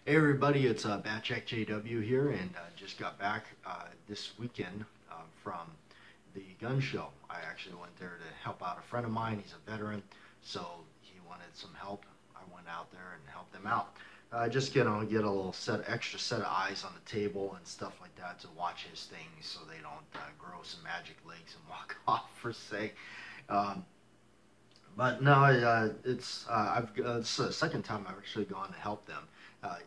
Hey everybody, it's Batcheck JW here, and just got back this weekend from the gun show. I actually went there to help out a friend of mine. He's a veteran, so he wanted some help. I went out there and helped him out. Just get a little extra set of eyes on the table and stuff like that to watch his things, so they don't grow some magic legs and walk off per se. Um, but no, it's the second time I've actually gone to help them. Uh,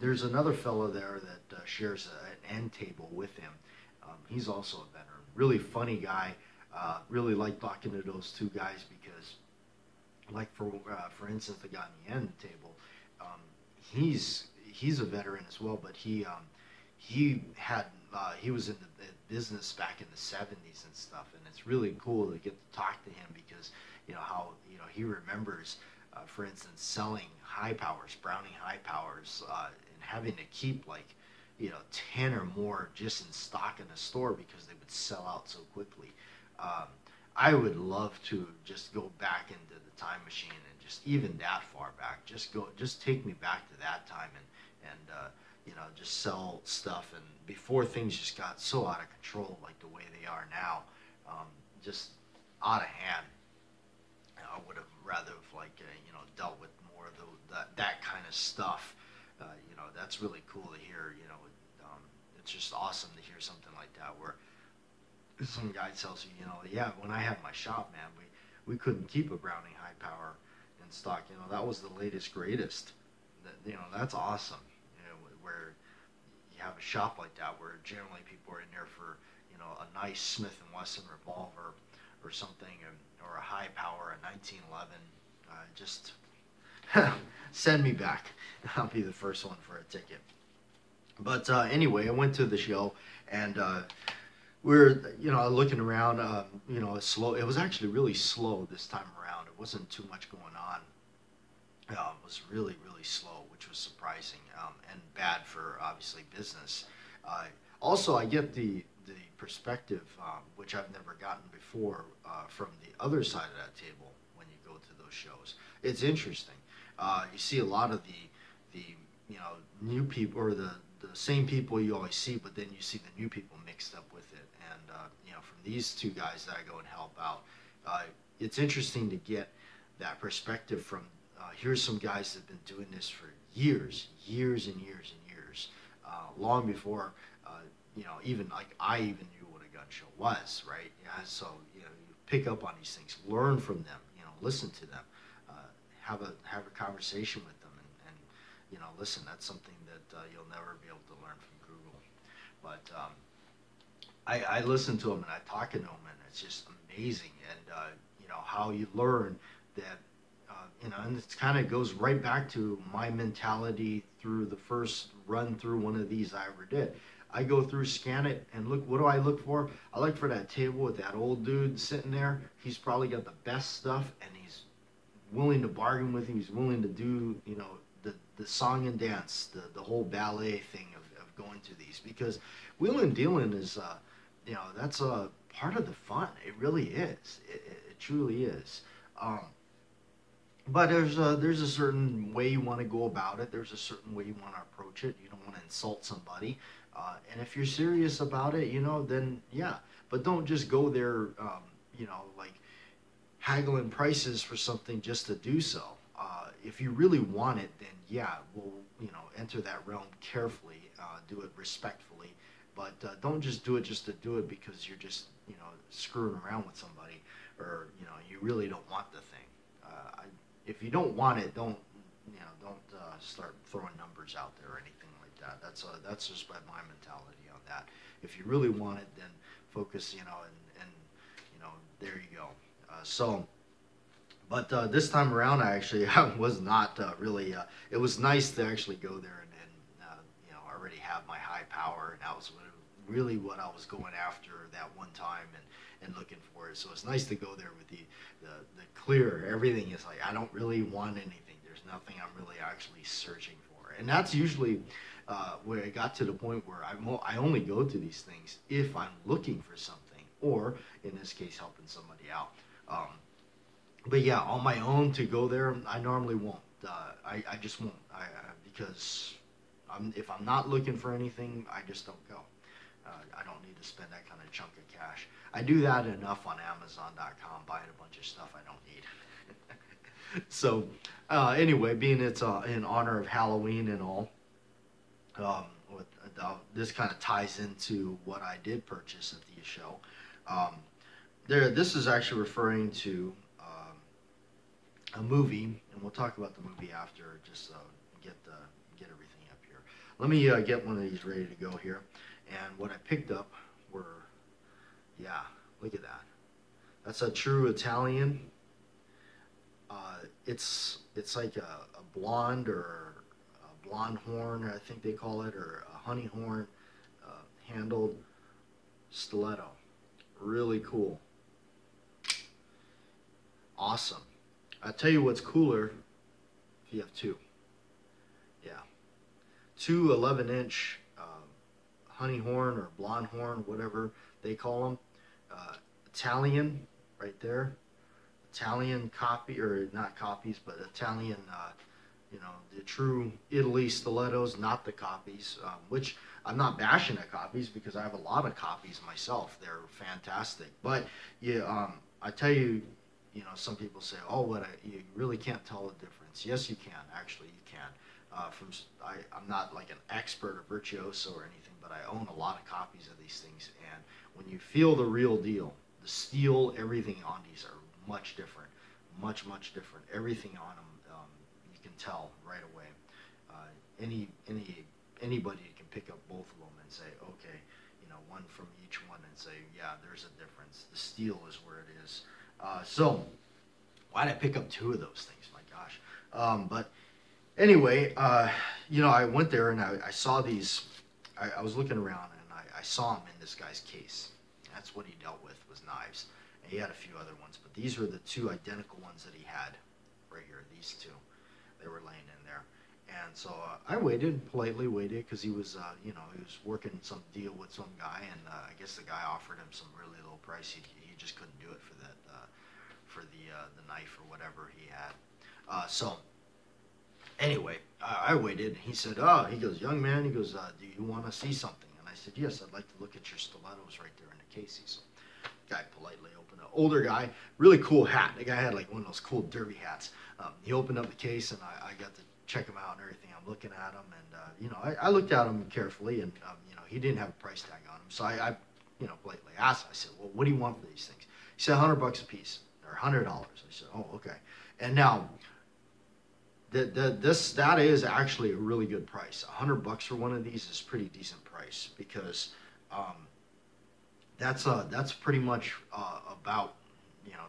there's another fellow there that shares an end table with him. He's also a veteran. Really funny guy. Really like talking to those two guys because, like for instance, the guy on the end table, um, he's a veteran as well, but he was in the business back in the '70s and stuff, and it's really cool to get to talk to him because how he remembers, for instance, selling high powers, Browning high powers, and having to keep like 10 or more just in stock in the store because they would sell out so quickly. Um, I would love to just go back into the time machine and just even that far back, just take me back to that time and just sell stuff and before things just got so out of control like the way they are now, just out of hand. I would have rather have dealt with more of that kind of stuff. That's really cool to hear. It's just awesome to hear something like that where some guy tells you, yeah, when I had my shop, man, we couldn't keep a Browning high power in stock. That was the latest greatest. That's awesome. Where you have a shop like that where generally people are in there for a nice Smith and Wesson revolver or something, or a high power, a 1911. Just send me back. I'll be the first one for a ticket. But anyway, I went to the show and we're looking around. Slow. It was actually really slow this time around. It wasn't too much going on. It was really slow, which was surprising and bad for obviously business. Uh, Also, I get the perspective, which I've never gotten before, from the other side of that table when you go to those shows. It's interesting. You see a lot of the new people or the same people you always see, but then you see the new people mixed up with it. And from these two guys that I go and help out, it's interesting to get that perspective from. Here's some guys that have been doing this for years and years, long before even like I even knew what a gun show was, right? Yeah, so you pick up on these things, learn from them, listen to them, uh, have a conversation with them, and listen. That's something that you'll never be able to learn from Google. But I listen to them and I talk to them, and it's just amazing. And how you learn that. And it kind of goes right back to my mentality through the first run through one of these I ever did. I go through, scan it, and look. What do I look for? I look for that table with that old dude sitting there. He's probably got the best stuff, and he's willing to bargain with you. He's willing to do, the song and dance, the whole ballet thing of going to these because wheeling and dealing is, that's a part of the fun. It really is. It truly is. Um, but there's a certain way you want to go about it. There's a certain way you want to approach it. You don't want to insult somebody. And if you're serious about it, then yeah. But don't just go there, like haggling prices for something just to do so. If you really want it, then yeah, we'll enter that realm carefully, do it respectfully, but don't just do it just to do it because you're just screwing around with somebody or you really don't want the thing. If you don't want it, don't start throwing numbers out there or anything like that. That's just my mentality on that. If you really want it, then focus, and there you go. So. But this time around, I actually I was not really. It was nice to actually go there and already have my high power, and that was really what I was going after that one time and looking for it. So it's nice to go there with the clear. Everything is like I don't really want anything. There's nothing I'm really actually searching for, and that's usually where I got to the point where I only go to these things if I'm looking for something, or in this case, helping somebody out. But yeah, on my own to go there, I normally won't. I just won't. because if I'm not looking for anything, I just don't go. I don't need to spend that kind of chunk of cash. I do that enough on Amazon.com, buying a bunch of stuff I don't need. So anyway, being it's in honor of Halloween and all, this kind of ties into what I did purchase at the show. This is actually referring to a movie, and we'll talk about the movie after. Just get everything up here. Let me get one of these ready to go here. And what I picked up were, yeah, look at that. That's a true Italian. It's like a blonde or a blonde horn, I think they call it, or a honey horn handled stiletto. Really cool. Awesome. I'll tell you what's cooler if you have two. Yeah. Two 11-inch honey horn or blonde horn, whatever they call them. Italian, right there. Italian copy, or not copies, but Italian, the true Italy stilettos, not the copies, which I'm not bashing at copies because I have a lot of copies myself. They're fantastic. But yeah, I tell you, some people say, oh, you really can't tell the difference. Yes, you can. Actually, you can. I'm not like an expert or virtuoso or anything, but I own a lot of copies of these things. And when you feel the real deal, the steel, everything on these are much different, much different. Everything on them, you can tell right away. Anybody can pick up both of them and say, okay, one from each one, and say, yeah, there's a difference. The steel is where it is. So why did I pick up two of those things? My gosh. But anyway, I went there and I saw these. I was looking around and I saw them in this guy's case. That's what he dealt with, was knives. And he had a few other ones, but these were the two identical ones that he had right here. These two, they were laying in there. And so I politely waited, because he was, he was working some deal with some guy, and I guess the guy offered him some really low price. He just couldn't do it for that, for the knife or whatever he had. So anyway, I waited. He said, he goes, young man, he goes, do you want to see something? And I said, yes, I'd like to look at your stilettos right there in the case. So guy politely opened up. Older guy, really cool hat. The guy had like one of those cool derby hats. He opened up the case, and I got to check him out and everything. I'm looking at him, and I looked at him carefully, and he didn't have a price tag on him. So I politely asked. I said, well, what do you want for these things? He said $100 a piece, or $100. I said, oh, okay. And now, that is actually a really good price. $100 for one of these is a pretty decent price, because that's pretty much about,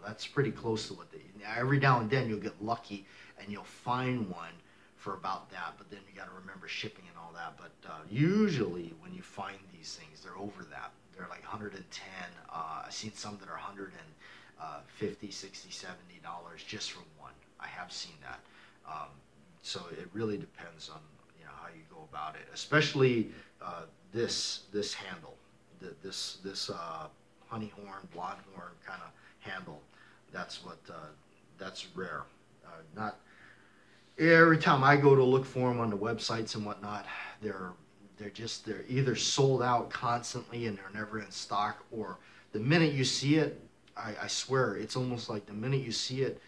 that's pretty close to what every now and then you'll get lucky and you'll find one for about that, but then you got to remember shipping and all that. But usually when you find these things, they're over that. They're like 110. I've seen some that are 150, 60, 70 dollars just for one. I have seen that. So it really depends on how you go about it, especially this handle, this honey horn, blonde horn kind of handle. That's rare. Not every time I go to look for them on the websites and whatnot, they're either sold out constantly and they're never in stock, or the minute you see it, I swear it's almost like the minute you see it,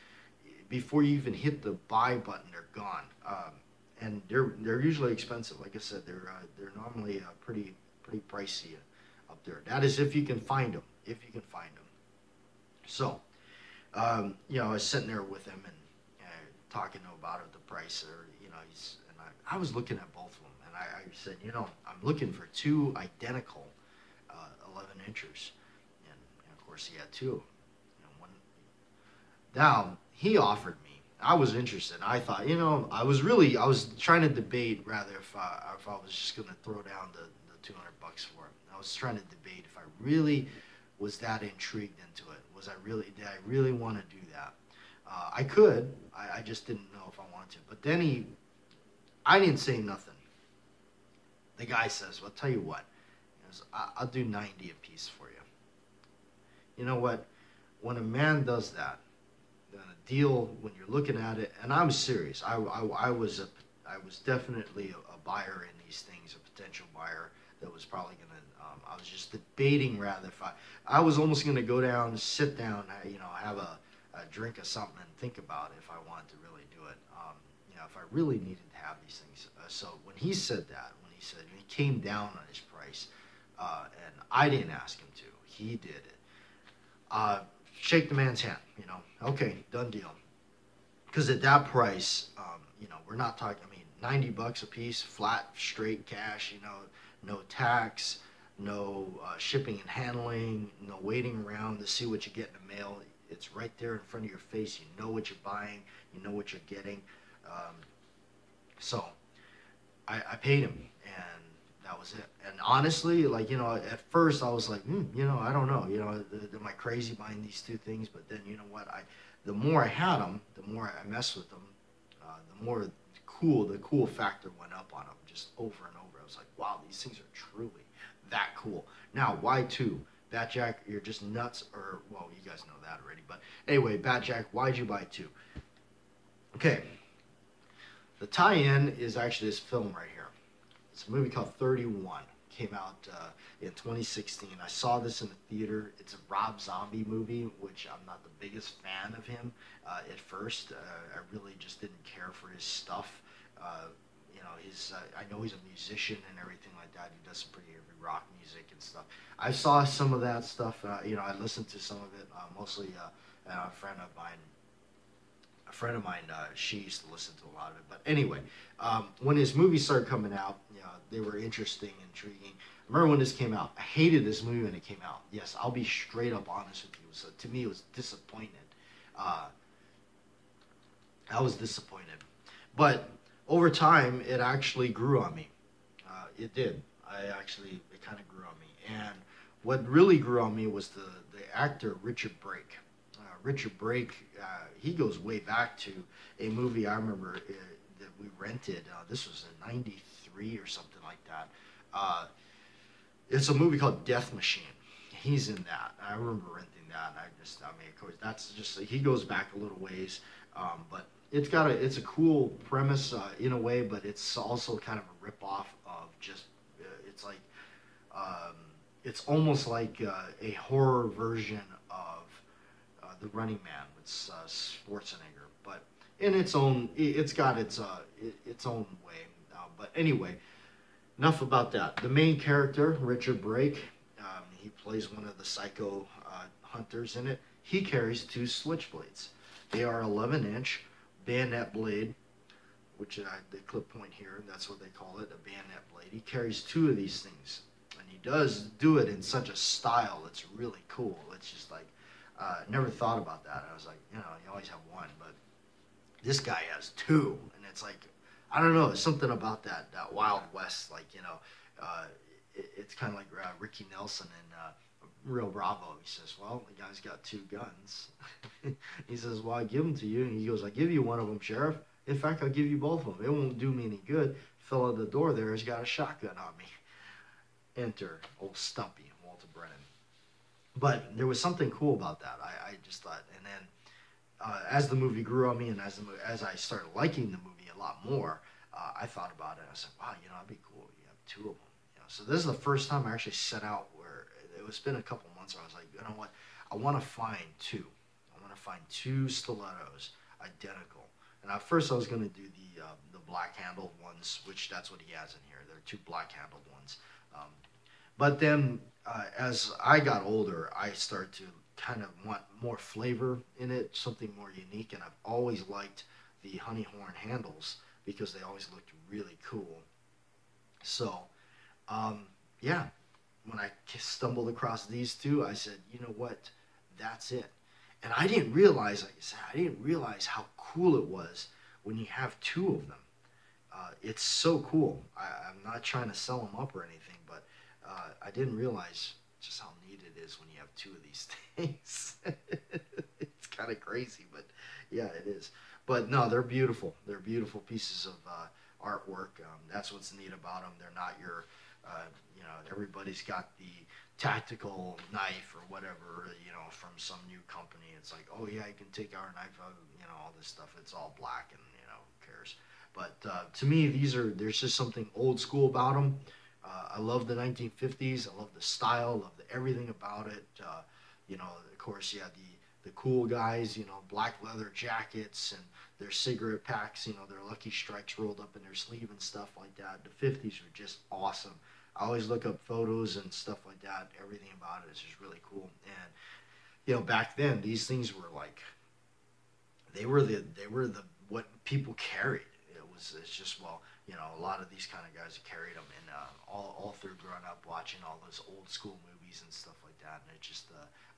before you even hit the buy button, they're gone. And they're usually expensive. Like I said, they're normally pretty pricey up there. That is if you can find them. If you can find them. So, I was sitting there with him and talking to him about it, the price, or I was looking at both of them, and I said, I'm looking for two identical 11-inchers, and of course he had two. One. Now he offered me. I was interested. I thought, I was trying to debate rather if I was just going to throw down the $200 for it. I was trying to debate if I really was that intrigued into it. Did I really want to do that? I could. I just didn't know if I wanted to. But then I didn't say nothing. The guy says, well, I'll tell you what. He goes, I'll do 90 a piece for you. You know what? When a man does that, then a deal, when you're looking at it, and I'm serious. I was I was definitely a buyer in these things, a potential buyer that was probably gonna. I was just debating rather if I was almost gonna go down, sit down, have a drink of something and think about if I wanted to really do it. If I really needed to have these things. So when he said that, he came down on his price, and I didn't ask him to. He did it. Shake the man's hand. Okay, done deal. Because at that price, we're not talking. I mean, $90 a piece, flat, straight cash. No tax, no shipping and handling, no waiting around to see what you get in the mail. It's right there in front of your face. You know what you're buying. You know what you're getting. So I paid him, and that was it. And honestly, at first I was like, I don't know. Am I crazy buying these two things? But then, you know what? The more I had them, the more I messed with them, the more the cool factor went up on them just over and over. I was like, wow, these things are truly that cool. Now, why two? Bat Jack, you're just nuts, or, well, you guys know that already. But anyway, Bat Jack, why'd you buy two? Okay. The tie-in is actually this film right here. It's a movie called 31. Came out in 2016. I saw this in the theater. It's a Rob Zombie movie, which I'm not the biggest fan of him at first. I really just didn't care for his stuff. I know he's a musician and everything like that. He does some pretty heavy rock music and stuff. I saw some of that stuff. I listened to some of it. Mostly a friend of mine, she used to listen to a lot of it. But anyway, when his movies started coming out, they were interesting, intriguing. I remember when this came out. I hated this movie when it came out. Yes, I'll be straight up honest with you. So to me, it was disappointed. I was disappointed. But over time, it actually grew on me. It did. It kind of grew on me. And what really grew on me was the actor Richard Brake. Richard Brake, he goes way back to a movie I remember that we rented. This was in '93 or something like that. It's a movie called Death Machine. He's in that. I remember renting that. Of course, that's just, he goes back a little ways. But it's a cool premise in a way, but it's also kind of a rip-off of just, it's almost like a horror version of The Running Man with Schwarzenegger, but in its own, it's got its own way. But anyway, enough about that. The main character, Richard Brake, he plays one of the psycho hunters in it. He carries two switchblades. They are 11-inch bayonet blade, which the clip point here, that's what they call it, a bayonet blade. He carries two of these things, and he does do it in such a style that's really cool. It's just like, never thought about that. I was like, you always have one, but this guy has two, and it's like, I don't know, there's something about that Wild West, it's kind of like Ricky Nelson in Real Bravo. He says, well, the guy's got two guns. He says, well, I give them to you, and he goes, I give you one of them, Sheriff. In fact, I'll give you both of them. It won't do me any good. Fellow at the door there has got a shotgun on me. Enter old Stumpy, Walter Brennan. But there was something cool about that. I just thought, and then as the movie grew on me, and as I started liking the movie a lot more, I thought about it. I said, wow, it'd be cool. You have two of them. So this is the first time I actually set out where it's been a couple months where I was like, you know what? I want to find two. I want to find two stilettos identical. And at first I was going to do the black-handled ones, which that's what he has in here. There are two black-handled ones. But then as I got older, I started to kind of want more flavor in it, something more unique. And I've always liked the honey horn handles because they always looked really cool. So, yeah, when I stumbled across these two, I said, you know what? That's it. And I didn't realize, like I said, how cool it was when you have two of them. It's so cool. I'm not trying to sell them up or anything, but I didn't realize just how neat it is when you have two of these things. It's kind of crazy, but yeah, it is. But no, they're beautiful. They're beautiful pieces of artwork. That's what's neat about them. They're not your, everybody's got the tactical knife or whatever, from some new company. It's like, oh yeah, you can take our knife out, all this stuff. It's all black and, who cares. But to me, there's just something old school about them. I love the 1950s. I love the style, love everything about it. Of course, yeah, the cool guys, black leather jackets and their cigarette packs, their Lucky Strikes rolled up in their sleeve and stuff like that. The 50s were just awesome. I always look up photos and stuff like that. Everything about it is just really cool. And back then these things were like they were the what people carried. It's just a lot of these kind of guys carried them, and all through growing up watching all those old school movies and stuff like that. And it just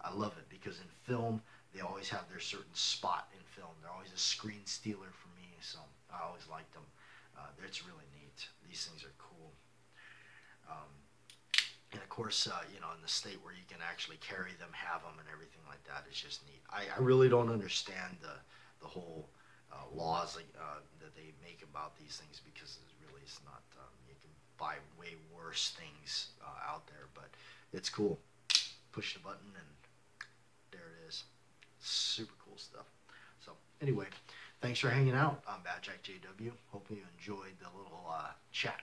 I love it because in film they always have their certain spot in film. They're always a screen stealer for me, so I always liked them. It's really neat. These things are cool. Um, and of course, in the state where you can actually carry them, have them, and everything like that is just neat. I really don't understand the whole laws that they make about these things because it's not. You can buy way worse things out there, but it's cool. Push the button and there it is. Super cool stuff. So anyway, thanks for hanging out. I'm Bad Jack JW. Hope you enjoyed the little chat